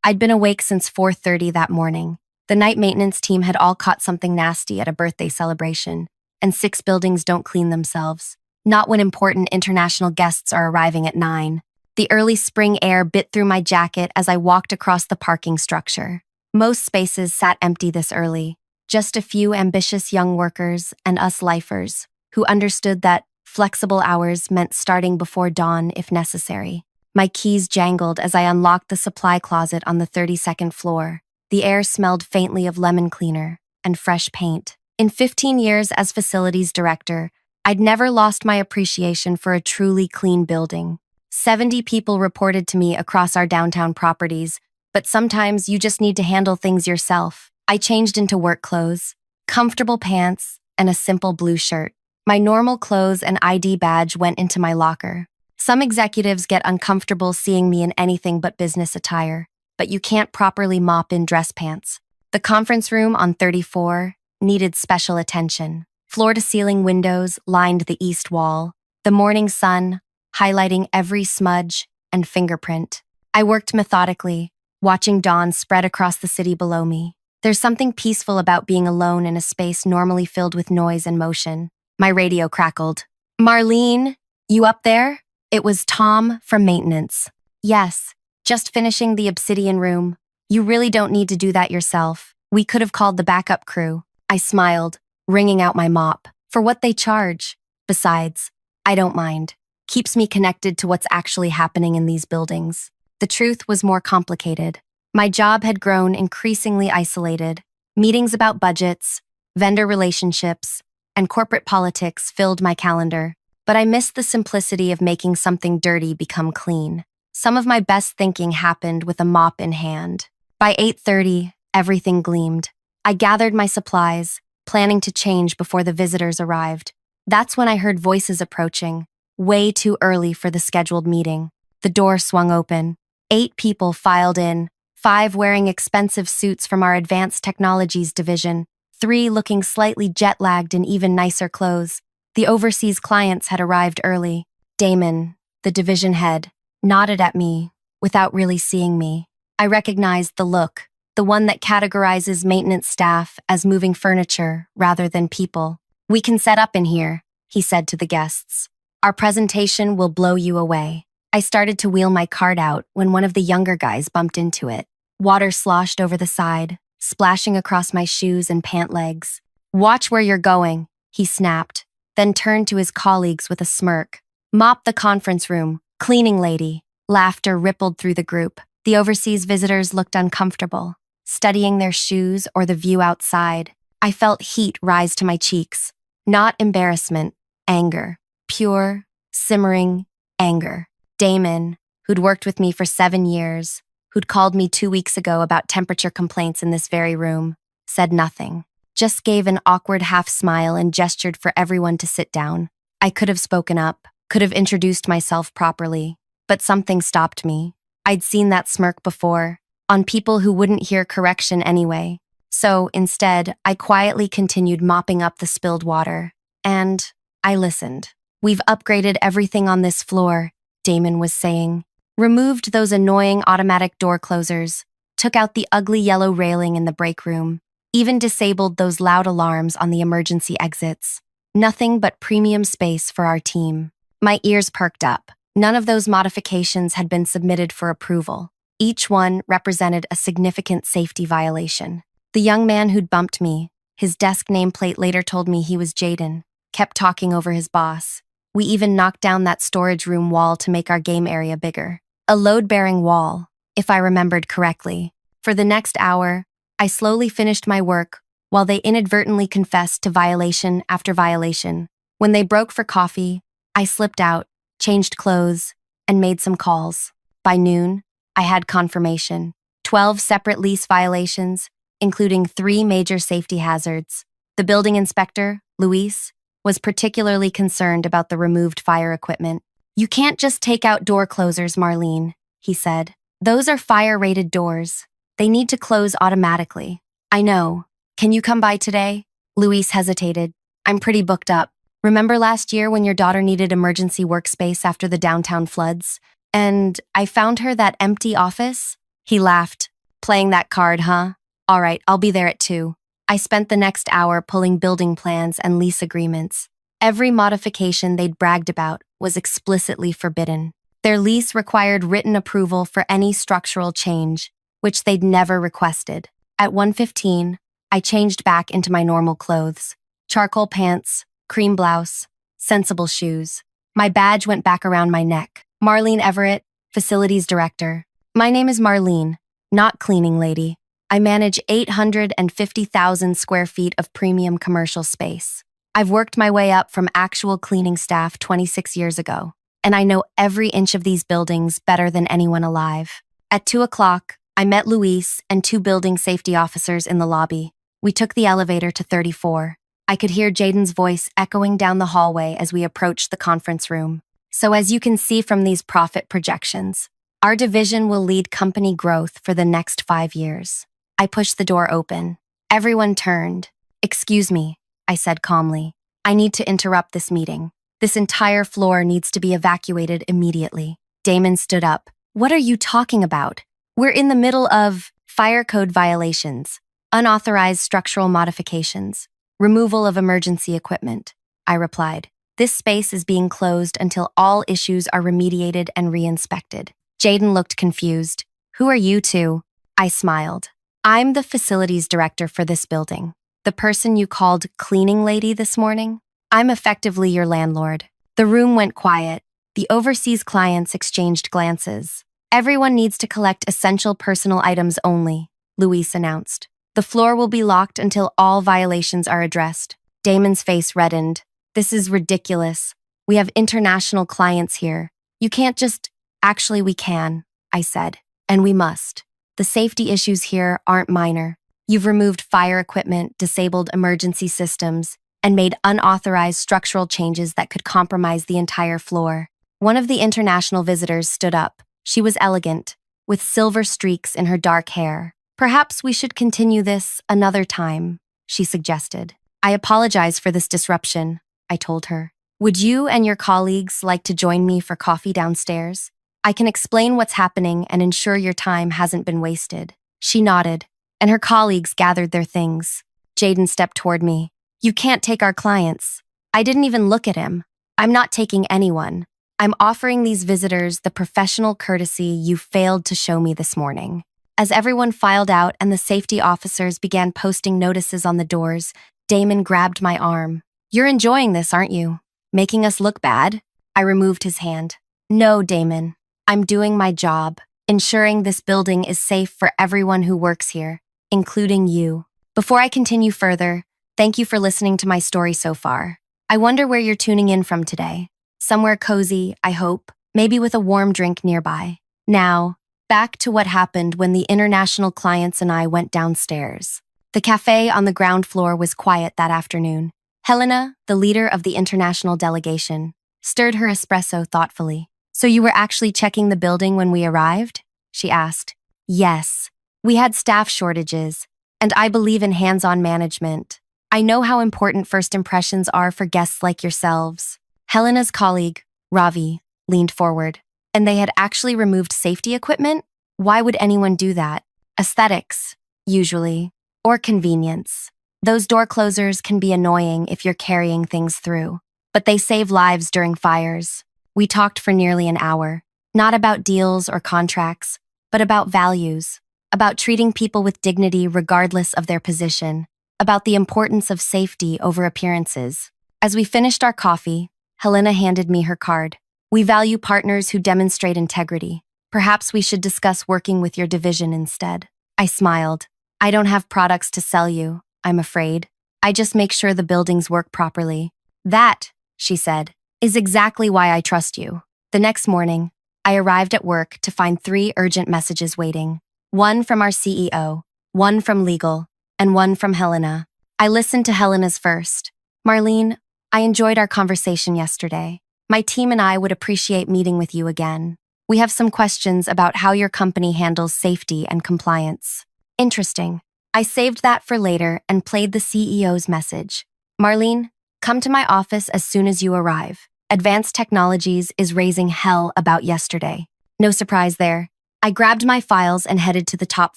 I'd been awake since 4:30 that morning. The night maintenance team had all caught something nasty at a birthday celebration, and 6 buildings don't clean themselves. Not when important international guests are arriving at 9. The early spring air bit through my jacket as I walked across the parking structure. Most spaces sat empty this early, just a few ambitious young workers and us lifers who understood that flexible hours meant starting before dawn if necessary. My keys jangled as I unlocked the supply closet on the 32nd floor. The air smelled faintly of lemon cleaner and fresh paint. In 15 years as facilities director, I'd never lost my appreciation for a truly clean building. 70 people reported to me across our downtown properties, but sometimes you just need to handle things yourself. I changed into work clothes, comfortable pants, and a simple blue shirt. My normal clothes and ID badge went into my locker. Some executives get uncomfortable seeing me in anything but business attire, but you can't properly mop in dress pants. The conference room on 34 needed special attention. Floor-to-ceiling windows lined the east wall, the morning sun highlighting every smudge and fingerprint. I worked methodically, watching dawn spread across the city below me. There's something peaceful about being alone in a space normally filled with noise and motion. My radio crackled. "Marlene, you up there?" It was Tom from maintenance. "Yes, just finishing the obsidian room. You really don't need to do that yourself. We could have called the backup crew." I smiled, wringing out my mop. For what they charge. Besides, I don't mind. Keeps me connected to what's actually happening in these buildings. The truth was more complicated. My job had grown increasingly isolated. Meetings about budgets, vendor relationships, and corporate politics filled my calendar. But I missed the simplicity of making something dirty become clean. Some of my best thinking happened with a mop in hand. By 8:30, everything gleamed. I gathered my supplies, planning to change before the visitors arrived. That's when I heard voices approaching, way too early for the scheduled meeting. The door swung open. 8 people filed in, 5 wearing expensive suits from our advanced technologies division, 3 looking slightly jet-lagged in even nicer clothes. The overseas clients had arrived early. Damon, the division head, nodded at me without really seeing me. I recognized the look, the one that categorizes maintenance staff as moving furniture rather than people. "We can set up in here," he said to the guests. "Our presentation will blow you away." I started to wheel my cart out when one of the younger guys bumped into it. Water sloshed over the side, splashing across my shoes and pant legs. "Watch where you're going," he snapped, then turned to his colleagues with a smirk. "Mop the conference room, cleaning lady." Laughter rippled through the group. The overseas visitors looked uncomfortable, studying their shoes or the view outside. I felt heat rise to my cheeks. Not embarrassment, anger. Pure, simmering anger. Damon, who'd worked with me for 7 years, who'd called me 2 weeks ago about temperature complaints in this very room, said nothing. Just gave an awkward half smile and gestured for everyone to sit down. I could have spoken up, could have introduced myself properly, but something stopped me. I'd seen that smirk before, on people who wouldn't hear correction anyway. So, instead, I quietly continued mopping up the spilled water. And I listened. "We've upgraded everything on this floor," Damon was saying. "Removed those annoying automatic door closers, took out the ugly yellow railing in the break room, even disabled those loud alarms on the emergency exits. Nothing but premium space for our team." My ears perked up. None of those modifications had been submitted for approval. Each one represented a significant safety violation. The young man who'd bumped me, his desk nameplate later told me he was Jaden, kept talking over his boss. We even knocked down that storage room wall to make our game area bigger. A load-bearing wall, if I remembered correctly. For the next hour, I slowly finished my work while they inadvertently confessed to violation after violation. When they broke for coffee, I slipped out, changed clothes, and made some calls. By noon, I had confirmation. 12 separate lease violations, including 3 major safety hazards. The building inspector, Luis, was particularly concerned about the removed fire equipment. "You can't just take out door closers, Marlene," he said. "Those are fire-rated doors. They need to close automatically." "I know. Can you come by today?" Luis hesitated. "I'm pretty booked up. Remember last year when your daughter needed emergency workspace after the downtown floods? And I found her that empty office?" He laughed, Playing that card, huh? All right, I'll be there at 2. I spent the next hour pulling building plans and lease agreements. Every modification they'd bragged about was explicitly forbidden. Their lease required written approval for any structural change, which they'd never requested. At 1:15, I changed back into my normal clothes. Charcoal pants, cream blouse, sensible shoes. My badge went back around my neck. Marlene Everett, Facilities Director. My name is Marlene, not cleaning lady. I manage 850,000 square feet of premium commercial space. I've worked my way up from actual cleaning staff 26 years ago, and I know every inch of these buildings better than anyone alive. At 2 o'clock, I met Luis and 2 building safety officers in the lobby. We took the elevator to 34. I could hear Jaden's voice echoing down the hallway as we approached the conference room. So as you can see from these profit projections, our division will lead company growth for the next 5 years. I pushed the door open. Everyone turned. "Excuse me," I said calmly. "I need to interrupt this meeting. This entire floor needs to be evacuated immediately." Damon stood up. "What are you talking about? We're in the middle of fire code violations, unauthorized structural modifications, removal of emergency equipment," I replied. "This space is being closed until all issues are remediated and re-inspected." Jaden looked confused. "Who are you two?" I smiled. "I'm the facilities director for this building. The person you called cleaning lady this morning? I'm effectively your landlord." The room went quiet. The overseas clients exchanged glances. "Everyone needs to collect essential personal items only," Luis announced. "The floor will be locked until all violations are addressed." Damon's face reddened. "This is ridiculous. We have international clients here. You can't just— "Actually, we can," I said, "and we must. The safety issues here aren't minor. You've removed fire equipment, disabled emergency systems, and made unauthorized structural changes that could compromise the entire floor." One of the international visitors stood up. She was elegant, with silver streaks in her dark hair. "Perhaps we should continue this another time," she suggested. "I apologize for this disruption," I told her. "Would you and your colleagues like to join me for coffee downstairs? I can explain what's happening and ensure your time hasn't been wasted." She nodded, and her colleagues gathered their things. Jaden stepped toward me. "You can't take our clients." I didn't even look at him. "I'm not taking anyone. I'm offering these visitors the professional courtesy you failed to show me this morning." As everyone filed out and the safety officers began posting notices on the doors, Damon grabbed my arm. "You're enjoying this, aren't you? Making us look bad?" I removed his hand. "No, Damon. I'm doing my job, ensuring this building is safe for everyone who works here, including you." Before I continue further, thank you for listening to my story so far. I wonder where you're tuning in from today. Somewhere cozy, I hope, maybe with a warm drink nearby. Now, back to what happened when the international clients and I went downstairs. The cafe on the ground floor was quiet that afternoon. Helena, the leader of the international delegation, stirred her espresso thoughtfully. "So you were actually checking the building when we arrived?" she asked. "Yes. We had staff shortages, and I believe in hands-on management. I know how important first impressions are for guests like yourselves." Helena's colleague, Ravi, leaned forward. "And they had actually removed safety equipment? Why would anyone do that? Aesthetics, usually, or convenience. Those door closers can be annoying if you're carrying things through, but they save lives during fires." We talked for nearly an hour, not about deals or contracts, but about values, about treating people with dignity regardless of their position, about the importance of safety over appearances. As we finished our coffee, Helena handed me her card. "We value partners who demonstrate integrity. Perhaps we should discuss working with your division instead." I smiled. "I don't have products to sell you, I'm afraid. I just make sure the buildings work properly." "That," she said, "is exactly why I trust you." The next morning, I arrived at work to find 3 urgent messages waiting. One from our CEO, one from legal, and one from Helena. I listened to Helena's first. "Marlene, I enjoyed our conversation yesterday. My team and I would appreciate meeting with you again. We have some questions about how your company handles safety and compliance." "Interesting." I saved that for later and played the CEO's message. "Marlene, come to my office as soon as you arrive. Advanced Technologies is raising hell about yesterday." No surprise there. I grabbed my files and headed to the top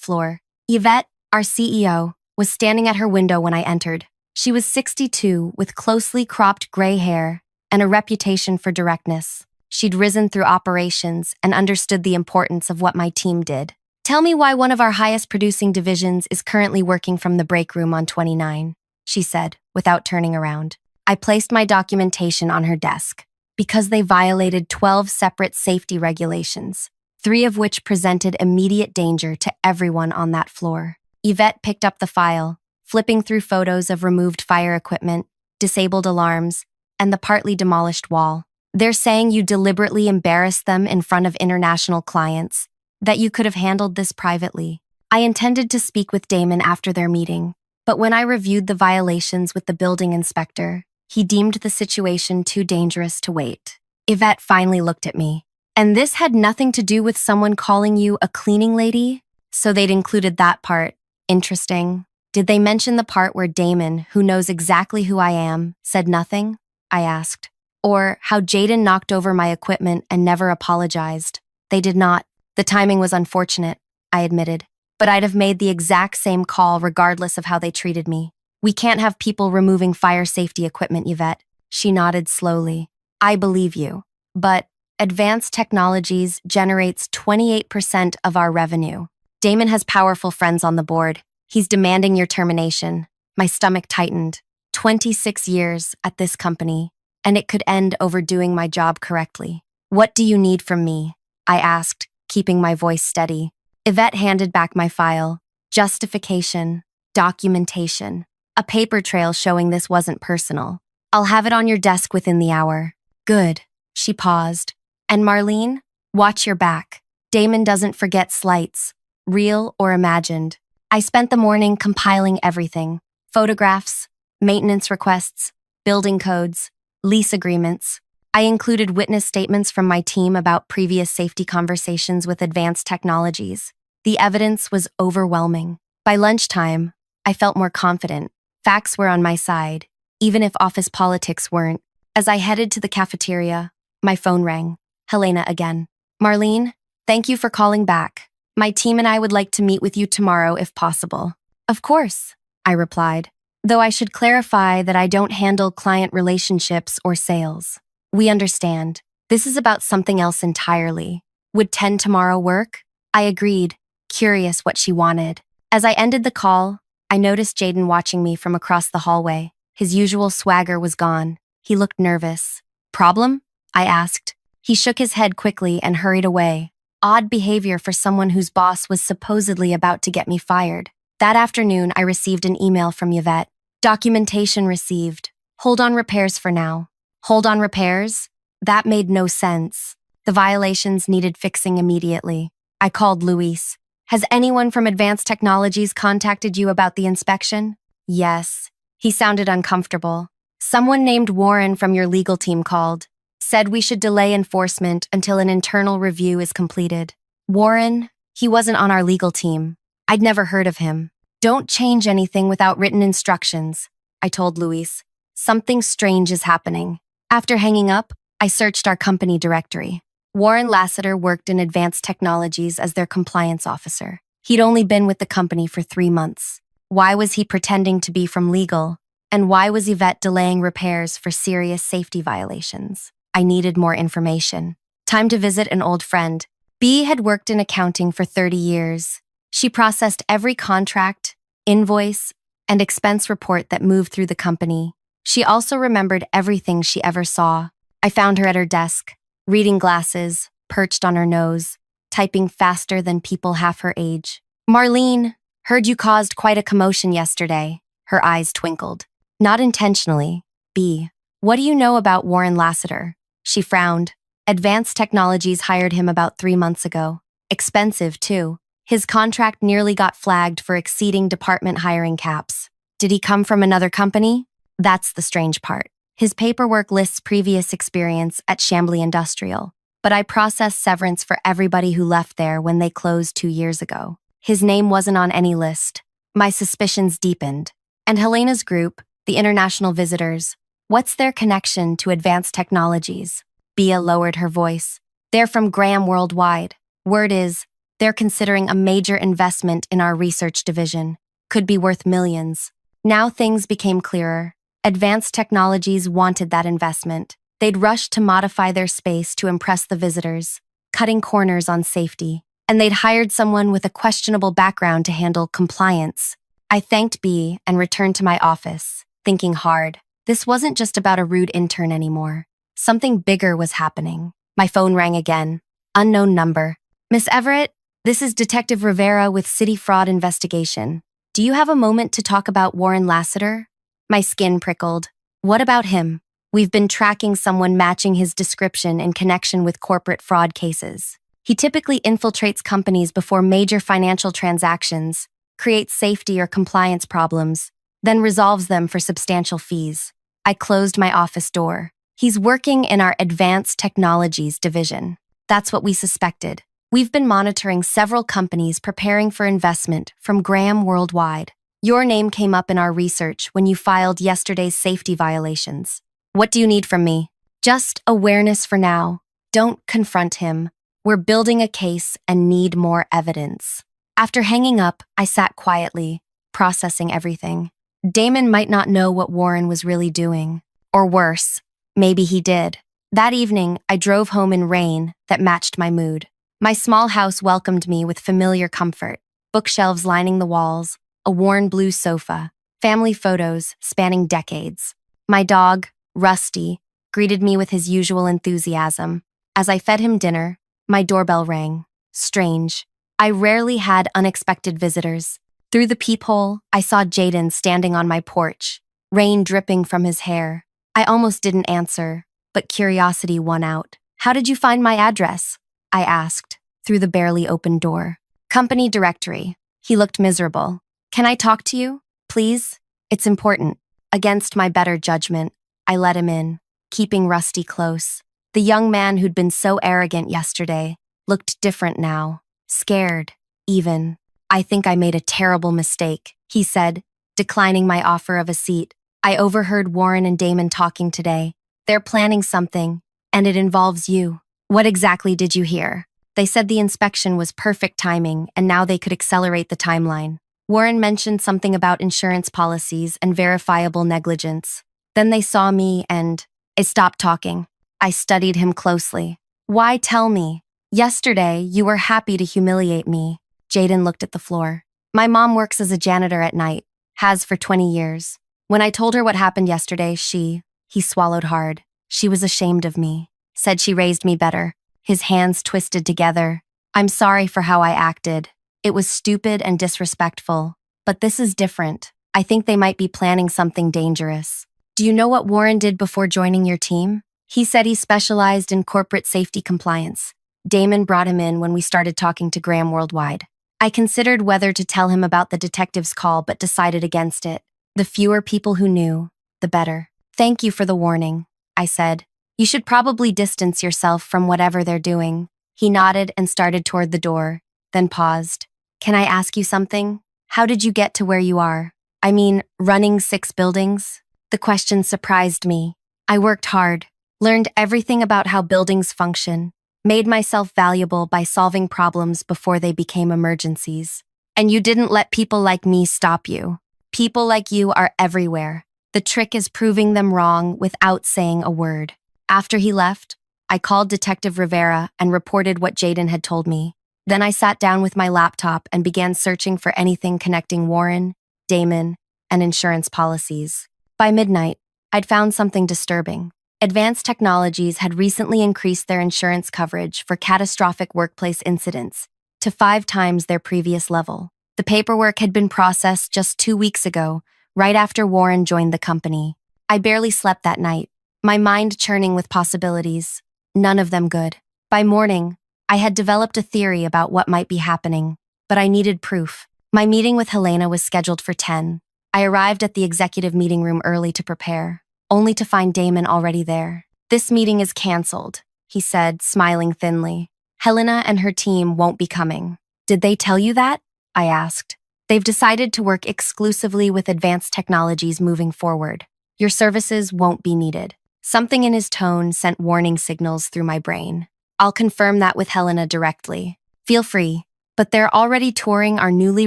floor. Yvette, our CEO, was standing at her window when I entered. She was 62, with closely cropped gray hair and a reputation for directness. She'd risen through operations and understood the importance of what my team did. "Tell me why one of our highest producing divisions is currently working from the break room on 29, she said, without turning around. I placed my documentation on her desk. Because they violated 12 separate safety regulations, 3 of which presented immediate danger to everyone on that floor. Yvette picked up the file, flipping through photos of removed fire equipment, disabled alarms, and the partly demolished wall. "They're saying you deliberately embarrassed them in front of international clients, that you could have handled this privately. I intended to speak with Damon after their meeting, but when I reviewed the violations with the building inspector, he deemed the situation too dangerous to wait." Yvette finally looked at me. "And this had nothing to do with someone calling you a cleaning lady? So they'd included that part. Interesting. Did they mention the part where Damon, who knows exactly who I am, said nothing?" I asked. "Or how Jaden knocked over my equipment and never apologized?" "They did not. The timing was unfortunate," I admitted. "But I'd have made the exact same call regardless of how they treated me. We can't have people removing fire safety equipment, Yvette." She nodded slowly. "I believe you. But advanced technologies generates 28% of our revenue. Damon has powerful friends on the board. He's demanding your termination." My stomach tightened. 26 years at this company, and it could end over doing my job correctly. "What do you need from me?" I asked, keeping my voice steady. Yvette handed back my file. Justification, documentation, a paper trail showing this wasn't personal. "I'll have it on your desk within the hour." "Good." She paused. "And Marlene, watch your back. Damon doesn't forget slights, real or imagined." I spent the morning compiling everything: photographs, maintenance requests, building codes, lease agreements. I included witness statements from my team about previous safety conversations with advanced technologies. The evidence was overwhelming. By lunchtime, I felt more confident. Facts were on my side, even if office politics weren't. As I headed to the cafeteria, my phone rang. Helena again. "Marlene, thank you for calling back. My team and I would like to meet with you tomorrow if possible." "Of course," I replied, though I should clarify that I don't handle client relationships or sales. "We understand. This is about something else entirely. Would 10 tomorrow work?" I agreed, curious what she wanted. As I ended the call, I noticed Jaden watching me from across the hallway. His usual swagger was gone. He looked nervous. "Problem?" I asked. He shook his head quickly and hurried away. Odd behavior for someone whose boss was supposedly about to get me fired. That afternoon, I received an email from Yvette. "Documentation received. Hold on repairs for now." Hold on repairs? That made no sense. The violations needed fixing immediately. I called Luis. "Has anyone from Advanced Technologies contacted you about the inspection?" "Yes." He sounded uncomfortable. "Someone named Warren from your legal team called. Said we should delay enforcement until an internal review is completed." "Warren? He wasn't on our legal team. I'd never heard of him." "Don't change anything without written instructions," I told Luis. "Something strange is happening." After hanging up, I searched our company directory. Warren Lassiter worked in Advanced Technologies as their compliance officer. He'd only been with the company for 3 months. Why was he pretending to be from legal? And why was Yvette delaying repairs for serious safety violations? I needed more information. Time to visit an old friend. B had worked in accounting for 30 years. She processed every contract, invoice, and expense report that moved through the company. She also remembered everything she ever saw. I found her at her desk, reading glasses, perched on her nose, typing faster than people half her age. "Marlene, heard you caused quite a commotion yesterday." Her eyes twinkled. "Not intentionally. B, what do you know about Warren Lassiter?" She frowned. "Advanced Technologies hired him about 3 months ago. Expensive, too. His contract nearly got flagged for exceeding department hiring caps." "Did he come from another company?" "That's the strange part. His paperwork lists previous experience at Chambly Industrial, but I processed severance for everybody who left there when they closed 2 years ago. His name wasn't on any list." My suspicions deepened. "And Helena's group, the International Visitors, what's their connection to Advanced Technologies?" Bea lowered her voice. "They're from Graham Worldwide. Word is, They're considering a major investment in our research division. Could be worth millions. Now things became clearer. Advanced Technologies wanted that investment. They'd rushed to modify their space to impress the visitors, cutting corners on safety. And they'd hired someone with a questionable background to handle compliance. I thanked B and returned to my office, thinking hard. This wasn't just about a rude intern anymore. Something bigger was happening. My phone rang again. Unknown number. Miss Everett, this is Detective Rivera with City Fraud Investigation. Do you have a moment to talk about Warren Lassiter? My skin prickled. What about him? We've been tracking someone matching his description in connection with corporate fraud cases. He typically infiltrates companies before major financial transactions, creates safety or compliance problems, then resolves them for substantial fees. I closed my office door. He's working in our Advanced Technologies division. That's what we suspected. We've been monitoring several companies preparing for investment from Graham Worldwide. Your name came up in our research when you filed yesterday's safety violations. What do you need from me? Just awareness for now. Don't confront him. We're building a case and need more evidence. After hanging up, I sat quietly, processing everything. Damon might not know what Warren was really doing. Or worse, maybe he did. That evening, I drove home in rain that matched my mood. My small house welcomed me with familiar comfort. Bookshelves lining the walls, a worn blue sofa, family photos spanning decades. My dog, Rusty, greeted me with his usual enthusiasm. As I fed him dinner, my doorbell rang. Strange. I rarely had unexpected visitors. Through the peephole, I saw Jaden standing on my porch, rain dripping from his hair. I almost didn't answer, but curiosity won out. How did you find my address? I asked, through the barely open door. Company directory. He looked miserable. Can I talk to you, please? It's important. Against my better judgment, I let him in, keeping Rusty close. The young man who'd been so arrogant yesterday looked different now, scared, even. I think I made a terrible mistake, he said, declining my offer of a seat. I overheard Warren and Damon talking today. They're planning something, and it involves you. What exactly did you hear? They said the inspection was perfect timing, and now they could accelerate the timeline. Warren mentioned something about insurance policies and verifiable negligence. Then they saw me and I stopped talking. I studied him closely. Why tell me? Yesterday, you were happy to humiliate me. Jaden looked at the floor. My mom works as a janitor at night, has for 20 years. When I told her what happened yesterday, he swallowed hard. She was ashamed of me. Said she raised me better. His hands twisted together. I'm sorry for how I acted. It was stupid and disrespectful. But this is different. I think they might be planning something dangerous. Do you know what Warren did before joining your team? He said he specialized in corporate safety compliance. Damon brought him in when we started talking to Graham Worldwide. I considered whether to tell him about the detective's call but decided against it. The fewer people who knew, the better. Thank you for the warning, I said. You should probably distance yourself from whatever they're doing. He nodded and started toward the door, then paused. Can I ask you something? How did you get to where you are? I mean, running 6 buildings? The question surprised me. I worked hard, learned everything about how buildings function, made myself valuable by solving problems before they became emergencies. And you didn't let people like me stop you. People like you are everywhere. The trick is proving them wrong without saying a word. After he left, I called Detective Rivera and reported what Jaden had told me. Then I sat down with my laptop and began searching for anything connecting Warren, Damon, and insurance policies. By midnight, I'd found something disturbing. Advanced Technologies had recently increased their insurance coverage for catastrophic workplace incidents to 5 times their previous level. The paperwork had been processed just 2 weeks ago, right after Warren joined the company. I barely slept that night, my mind churning with possibilities, none of them good. By morning, I had developed a theory about what might be happening, but I needed proof. My meeting with Helena was scheduled for 10. I arrived at the executive meeting room early to prepare, only to find Damon already there. This meeting is canceled, he said, smiling thinly. Helena and her team won't be coming. Did they tell you that? I asked. They've decided to work exclusively with Advanced Technologies moving forward. Your services won't be needed. Something in his tone sent warning signals through my brain. I'll confirm that with Helena directly. Feel free. but they're already touring our newly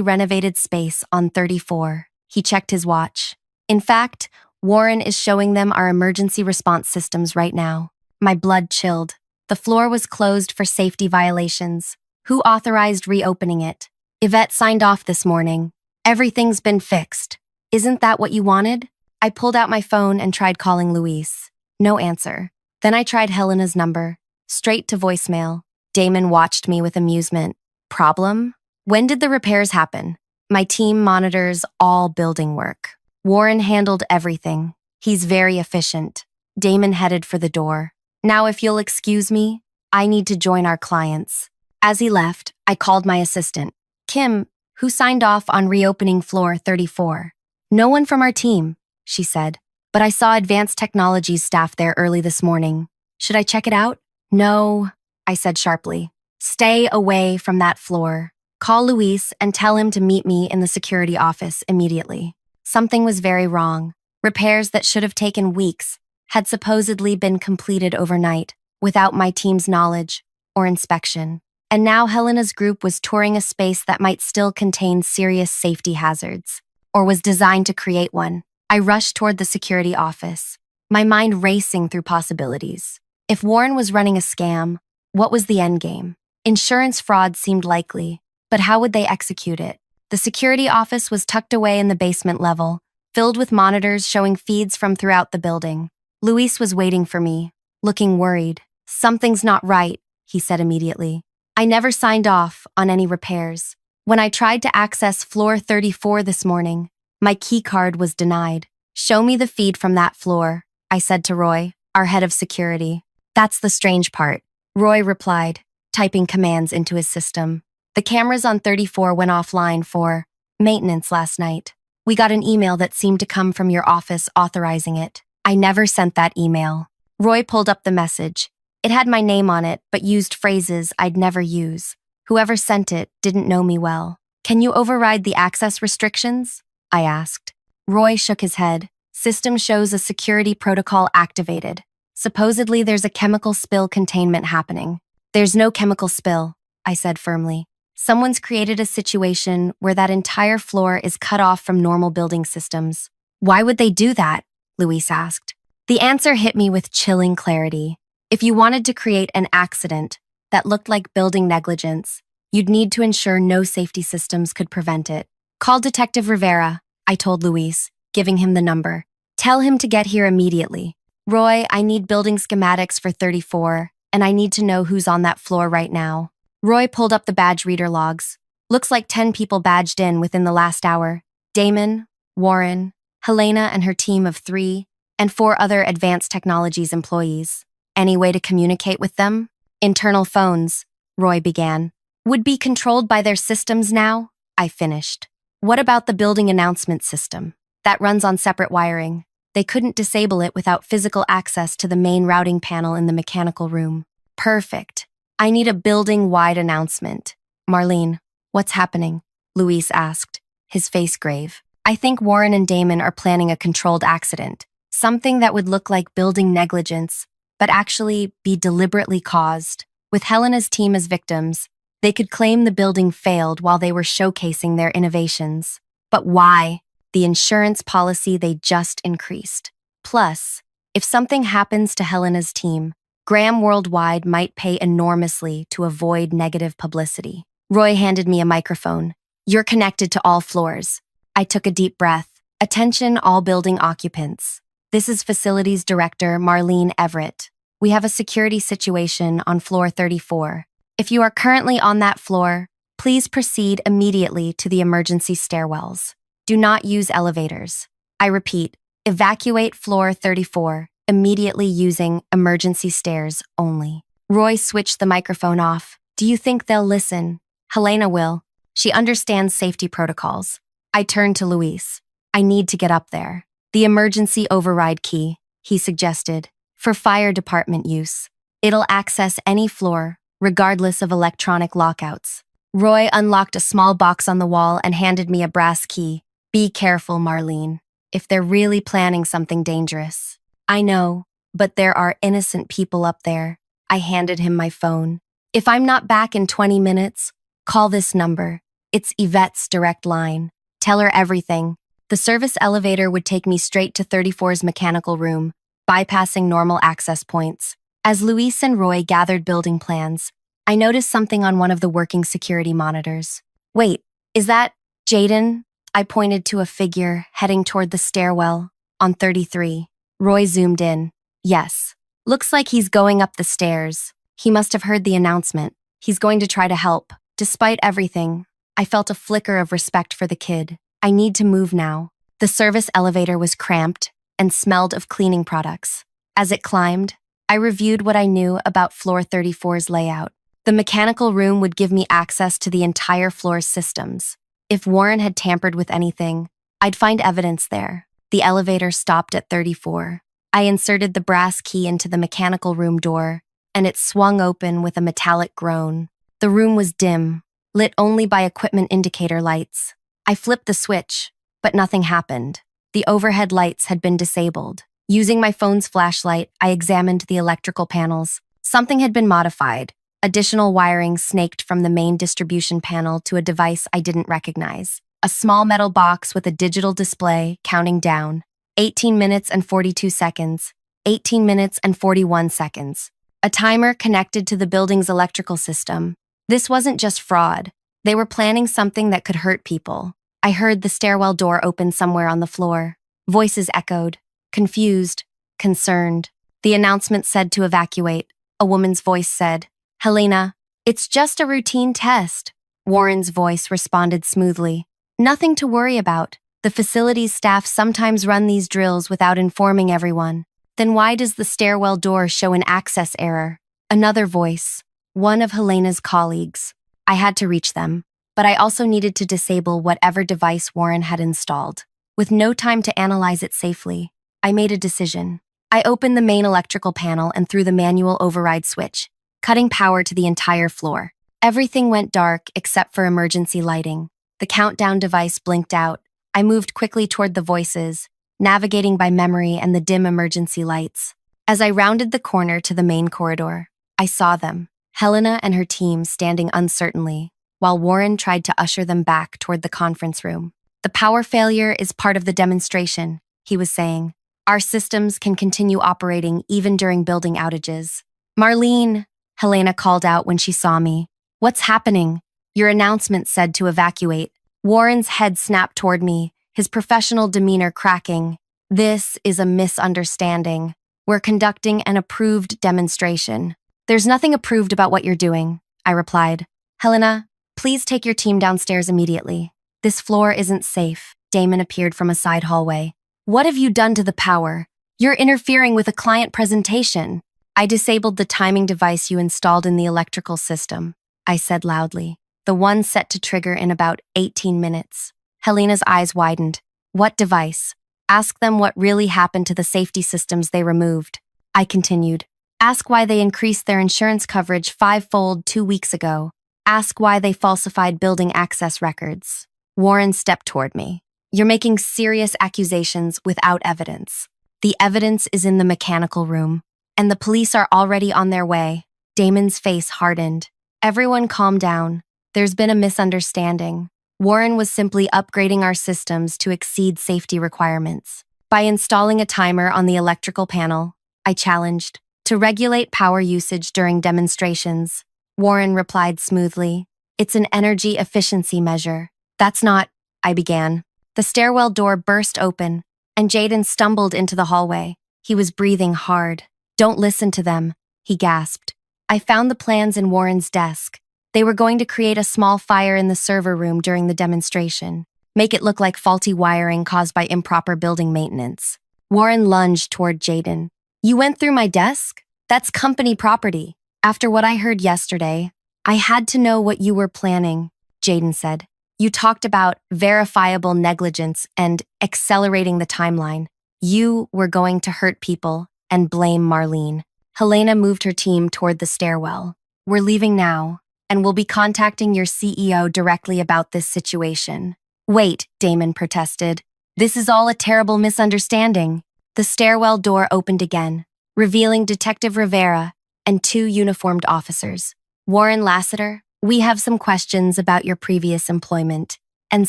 renovated space on 34. He checked his watch. In fact, Warren is showing them our emergency response systems right now. My blood chilled. The floor was closed for safety violations. Who authorized reopening it? Yvette signed off this morning. Everything's been fixed. Isn't that what you wanted? I pulled out my phone and tried calling Luis. No answer. Then I tried Helena's number. Straight to voicemail. Damon watched me with amusement. Problem? When did the repairs happen? My team monitors all building work. Warren handled everything. He's very efficient. Damon headed for the door. Now, if you'll excuse me, I need to join our clients. As he left, I called my assistant, Kim, who signed off on reopening floor 34. No one from our team, she said, but I saw advanced technologies staff there early this morning. Should I check it out? No, I said sharply. Stay away from that floor. Call Luis and tell him to meet me in the security office immediately. Something was very wrong. Repairs that should have taken weeks had supposedly been completed overnight without my team's knowledge or inspection. And now Helena's group was touring a space that might still contain serious safety hazards, or was designed to create one. I rushed toward the security office, my mind racing through possibilities. If Warren was running a scam, what was the endgame? Insurance fraud seemed likely, but how would they execute it? The security office was tucked away in the basement level, filled with monitors showing feeds from throughout the building. Luis was waiting for me, looking worried. Something's not right, he said immediately. I never signed off on any repairs. When I tried to access floor 34 this morning, my key card was denied. Show me the feed from that floor, I said to Roy, our head of security. That's the strange part, Roy replied, typing commands into his system. The cameras on 34 went offline for maintenance last night. We got an email that seemed to come from your office authorizing it. I never sent that email. Roy pulled up the message. It had my name on it, but used phrases I'd never use. Whoever sent it didn't know me well. Can you override the access restrictions? I asked. Roy shook his head. System shows a security protocol activated. Supposedly there's a chemical spill containment happening. There's no chemical spill, I said firmly. Someone's created a situation where that entire floor is cut off from normal building systems. Why would they do that? Luis asked. The answer hit me with chilling clarity. If you wanted to create an accident that looked like building negligence, you'd need to ensure no safety systems could prevent it. Call Detective Rivera, I told Luis, giving him the number. Tell him to get here immediately. Roy, I need building schematics for 34, and I need to know who's on that floor right now. Roy pulled up the badge reader logs. Looks like 10 people badged in within the last hour. Damon, Warren, Helena and her team of 3, and 4 other advanced technologies employees. Any way to communicate with them? Internal phones, Roy began. Would be controlled by their systems now? I finished. What about the building announcement system? That runs on separate wiring. They couldn't disable it without physical access to the main routing panel in the mechanical room. Perfect. I need a building-wide announcement. Marlene, what's happening? Luis asked, his face grave. I think Warren and Damon are planning a controlled accident. Something that would look like building negligence, but actually be deliberately caused. With Helena's team as victims, they could claim the building failed while they were showcasing their innovations. But why? The insurance policy they just increased. Plus, if something happens to Helena's team, Graham Worldwide might pay enormously to avoid negative publicity. Roy handed me a microphone. You're connected to all floors. I took a deep breath. Attention all building occupants. This is Facilities Director Marlene Everett. We have a security situation on floor 34. If you are currently on that floor, please proceed immediately to the emergency stairwells. Do not use elevators. I repeat, evacuate floor 34, immediately using emergency stairs only. Roy switched the microphone off. Do you think they'll listen? Helena will. She understands safety protocols. I turned to Luis. I need to get up there. The emergency override key, he suggested, for fire department use. It'll access any floor, regardless of electronic lockouts. Roy unlocked a small box on the wall and handed me a brass key. Be careful, Marlene, if they're really planning something dangerous. I know, but there are innocent people up there. I handed him my phone. If I'm not back in 20 minutes, Call this number. It's Yvette's direct line. Tell her everything. The service elevator would take me straight to 34's mechanical room, bypassing normal access points. As Luis and Roy gathered building plans, I noticed something on one of the working security monitors. Wait, is that Jaden? I pointed to a figure heading toward the stairwell on 33. Roy zoomed in. Yes. Looks like he's going up the stairs. He must have heard the announcement. He's going to try to help. Despite everything, I felt a flicker of respect for the kid. I need to move now. The service elevator was cramped and smelled of cleaning products. As it climbed, I reviewed what I knew about floor 34's layout. The mechanical room would give me access to the entire floor's systems. If Warren had tampered with anything, I'd find evidence there. The elevator stopped at 34. I inserted the brass key into the mechanical room door, and it swung open with a metallic groan. The room was dim, lit only by equipment indicator lights. I flipped the switch, but nothing happened. The overhead lights had been disabled. Using my phone's flashlight, I examined the electrical panels. Something had been modified. Additional wiring snaked from the main distribution panel to a device I didn't recognize. A small metal box with a digital display counting down. 18 minutes and 42 seconds. 18 minutes and 41 seconds. A timer connected to the building's electrical system. This wasn't just fraud. They were planning something that could hurt people. I heard the stairwell door open somewhere on the floor. Voices echoed. Confused. Concerned. The announcement said to evacuate. A woman's voice said, "Helena, it's just a routine test." Warren's voice responded smoothly. "Nothing to worry about. The facility's staff sometimes run these drills without informing everyone. Then why does the stairwell door show an access error?" Another voice. One of Helena's colleagues. I had to reach them, but I also needed to disable whatever device Warren had installed. With no time to analyze it safely, I made a decision. I opened the main electrical panel and threw the manual override switch, cutting power to the entire floor. Everything went dark except for emergency lighting. The countdown device blinked out. I moved quickly toward the voices, navigating by memory and the dim emergency lights. As I rounded the corner to the main corridor, I saw them, Helena and her team standing uncertainly, while Warren tried to usher them back toward the conference room. "The power failure is part of the demonstration," he was saying. "Our systems can continue operating even during building outages." "Marlene," Helena called out when she saw me. "What's happening?" "Your announcement said to evacuate." Warren's head snapped toward me, his professional demeanor cracking. "This is a misunderstanding. We're conducting an approved demonstration." "There's nothing approved about what you're doing," I replied. "Helena, please take your team downstairs immediately. This floor isn't safe." Damon appeared from a side hallway. "What have you done to the power? You're interfering with a client presentation." "I disabled the timing device you installed in the electrical system," I said loudly. "The one set to trigger in about 18 minutes. Helena's eyes widened. "What device?" "Ask them what really happened to the safety systems they removed," I continued. "Ask why they increased their insurance coverage 5-fold 2 weeks ago. Ask why they falsified building access records." Warren stepped toward me. "You're making serious accusations without evidence. The evidence is in the mechanical room, and the police are already on their way." Damon's face hardened. "Everyone calm down. There's been a misunderstanding. Warren was simply upgrading our systems to exceed safety requirements. By installing a timer on the electrical panel, I challenged, to regulate power usage during demonstrations." Warren replied smoothly, "It's an energy efficiency measure." "That's not," I began. The stairwell door burst open, and Jaden stumbled into the hallway. He was breathing hard. "Don't listen to them," he gasped. I found the plans in Warren's desk. They were going to create a small fire in the server room during the demonstration, make it look like faulty wiring caused by improper building maintenance. Warren lunged toward Jaden. "You went through my desk? That's company property. After what I heard yesterday, I had to know what you were planning," Jaden said. "You talked about verifiable negligence and accelerating the timeline. You were going to hurt people and blame Marlene." Helena moved her team toward the stairwell. "We're leaving now, and we'll be contacting your CEO directly about this situation." "Wait," Damon protested. "This is all a terrible misunderstanding." The stairwell door opened again, revealing Detective Rivera and 2 uniformed officers. "Warren Lassiter, We have some questions about your previous employment and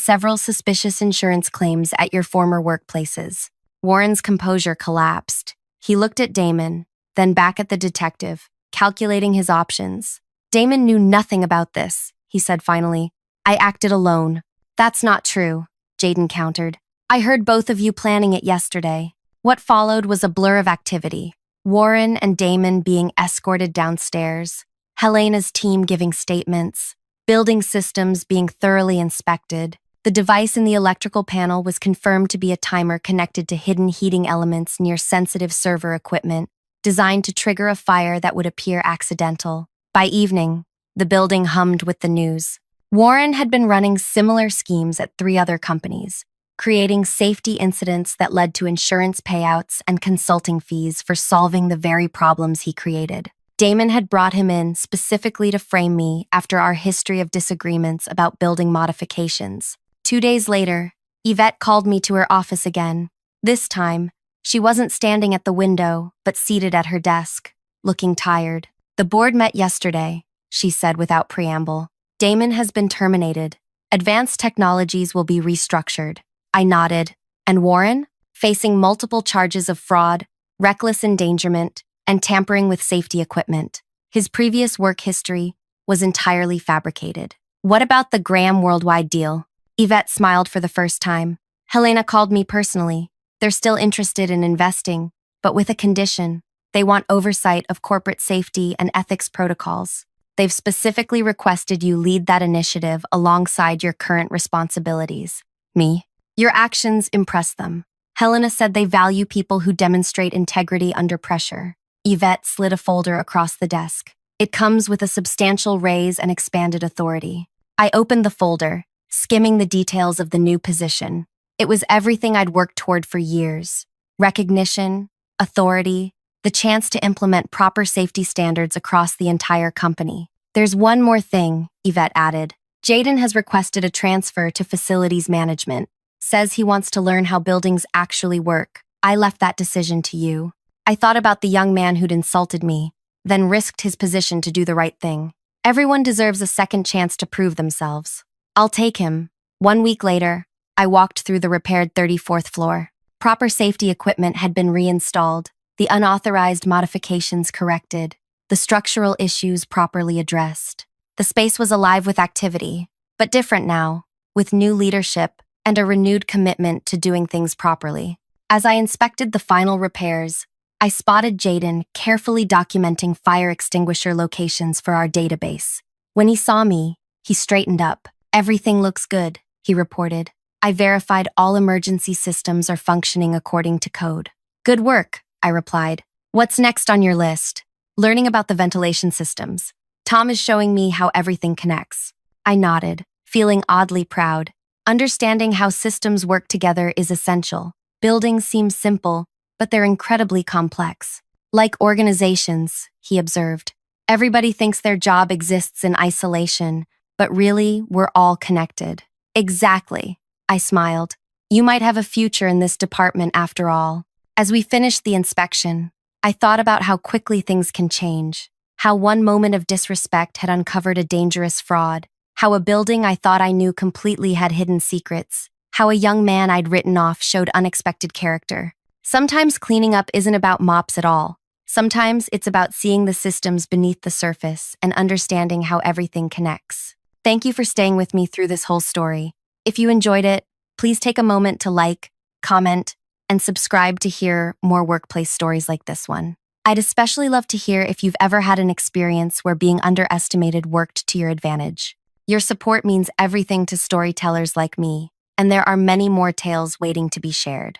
several suspicious insurance claims at your former workplaces. Warren's composure collapsed. He looked at Damon, then back at the detective, calculating his options. Damon knew nothing about this, he said finally. I acted alone. That's not true, Jaden countered. I heard both of you planning it yesterday. What followed was a blur of activity. Warren and Damon being escorted downstairs, Helena's team giving statements, building systems being thoroughly inspected. The device in the electrical panel was confirmed to be a timer connected to hidden heating elements near sensitive server equipment, designed to trigger a fire that would appear accidental. By evening, the building hummed with the news. Warren had been running similar schemes at 3 other companies, creating safety incidents that led to insurance payouts and consulting fees for solving the very problems he created. Damon had brought him in specifically to frame me after our history of disagreements about building modifications. 2 days later, Yvette called me to her office again. This time, she wasn't standing at the window, but seated at her desk, looking tired. The board met yesterday, she said without preamble. Damon has been terminated. Advanced technologies will be restructured. I nodded. And Warren? Facing multiple charges of fraud, reckless endangerment, and tampering with safety equipment. His previous work history was entirely fabricated. What about the Graham Worldwide deal? Yvette smiled for the first time. Helena called me personally. They're still interested in investing, but with a condition. They want oversight of corporate safety and ethics protocols. They've specifically requested you lead that initiative alongside your current responsibilities. Me? Your actions impress them. Helena said they value people who demonstrate integrity under pressure. Yvette slid a folder across the desk. It comes with a substantial raise and expanded authority. I opened the folder, skimming the details of the new position. It was everything I'd worked toward for years. Recognition, authority, the chance to implement proper safety standards across the entire company. There's one more thing, Yvette added. Jaden has requested a transfer to facilities management. Says he wants to learn how buildings actually work. I left that decision to you. I thought about the young man who'd insulted me, then risked his position to do the right thing. Everyone deserves a second chance to prove themselves. I'll take him. 1 week later, I walked through the repaired 34th floor. Proper safety equipment had been reinstalled, the unauthorized modifications corrected, the structural issues properly addressed. The space was alive with activity, but different now, with new leadership and a renewed commitment to doing things properly. As I inspected the final repairs, I spotted Jaden carefully documenting fire extinguisher locations for our database. When he saw me, he straightened up. Everything looks good, he reported. I verified all emergency systems are functioning according to code. Good work, I replied. What's next on your list? Learning about the ventilation systems. Tom is showing me how everything connects. I nodded, feeling oddly proud. Understanding how systems work together is essential. Buildings seem simple, but they're incredibly complex. Like organizations, he observed. Everybody thinks their job exists in isolation, but really, we're all connected. Exactly, I smiled. You might have a future in this department after all. As we finished the inspection, I thought about how quickly things can change, how one moment of disrespect had uncovered a dangerous fraud, how a building I thought I knew completely had hidden secrets, how a young man I'd written off showed unexpected character. Sometimes cleaning up isn't about mops at all. Sometimes it's about seeing the systems beneath the surface and understanding how everything connects. Thank you for staying with me through this whole story. If you enjoyed it, please take a moment to like, comment, and subscribe to hear more workplace stories like this one. I'd especially love to hear if you've ever had an experience where being underestimated worked to your advantage. Your support means everything to storytellers like me, and there are many more tales waiting to be shared.